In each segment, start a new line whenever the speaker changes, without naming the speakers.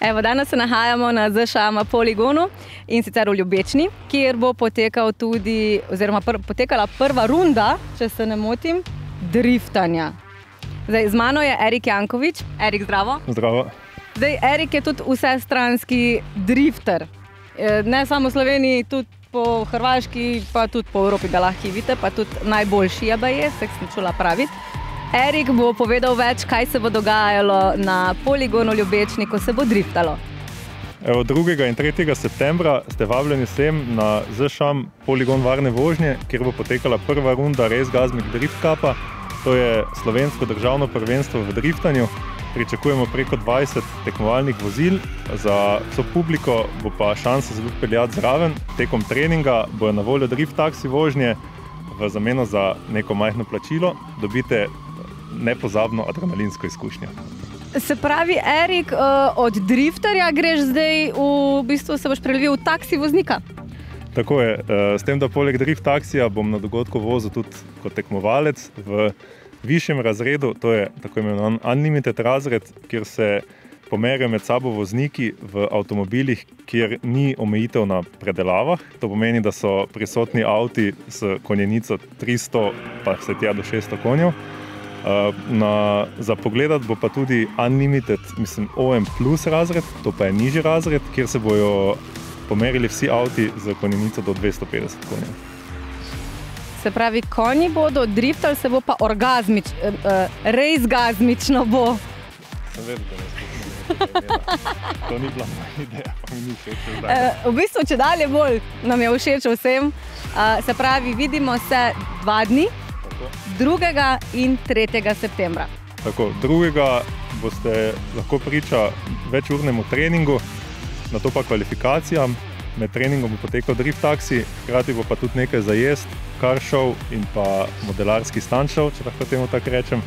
Evo, danes se nahajamo na ZŠAM poligonu in sicer v Ljubečni, kjer bo potekal tudi, oziroma potekala prva runda, če se ne motim, driftanja. Zdaj, z mano je Erik Janković. Erik, zdravo.
Zdravo.
Zdaj, Erik je tudi vsestranski drifter. Ne samo v Sloveniji, tudi po Hrvaški, pa tudi po Evropi ga lahko vidite, pa tudi najboljši je baje, se sem čula praviti. Erik bo povedal več, kaj se bo dogajalo na poligonu Ljubečni, ko se bo driftalo.
Evo, 2. in 3. septembra ste vabljeni sem na ZŠAM poligon varne vožnje, kjer bo potekala prva runda Race Gazmic Drift Cupa. To je slovensko državno prvenstvo v driftanju. Pričakujemo preko 20 tekmovalnih vozil. Za vso publiko bo pa šansa se tudi peljati zraven. Tekom treninga bojo na voljo drift taksi vožnje. V zameno za neko majhno plačilo dobite nepozabno adrenalinsko izkušnjo.
Se pravi, Erik, od drifterja greš zdaj v bistvu se boš prelevil v taksi voznika?
Tako je. S tem, da poleg drift taksija bom na dogodku vozil tudi kot tekmovalec v višjem razredu, to je tako imenovan unlimited razred, kjer se pomerijo med sabo vozniki v avtomobilih, kjer ni omejitev na predelavah. To pomeni, da so prisotni avti s konjenico 300 pa vse tja do 600 konjev. Za pogledat bo pa tudi unlimited, OM plus razred, to pa je nižji razred, kjer se bojo pomerili vsi avti z konjenico do 250 konjev.
Se pravi, konji bodo driftali, se bo pa race gazmično bo.
Sem vedel, da ne spomnim. To ni bila moja ideja, pa mi ni všeč zdaj.
V bistvu, če dalje bolj nam je všeč vsem. Se pravi, vidimo se 2 dni, 2. in 3. septembra.
Tako, 2. boste lahko priča večurnemu treningu, nato pa kvalifikacijam. Med treningom bo potekal drift taksi, hkrati bo pa tudi nekaj za jest, car show in pa modelarski stunt show, če lahko temu tako rečem.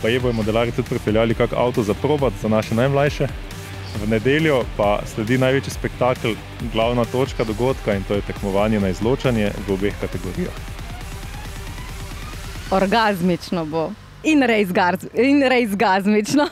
Baje bojo modelari tudi pripeljali kak avto za probat za naše najmlajše. V nedeljo pa sledi največji spektakel, glavna točka dogodka, in to je tekmovanje na izločanje v obeh kategorijah.
Orgazmično bo in race gazmično.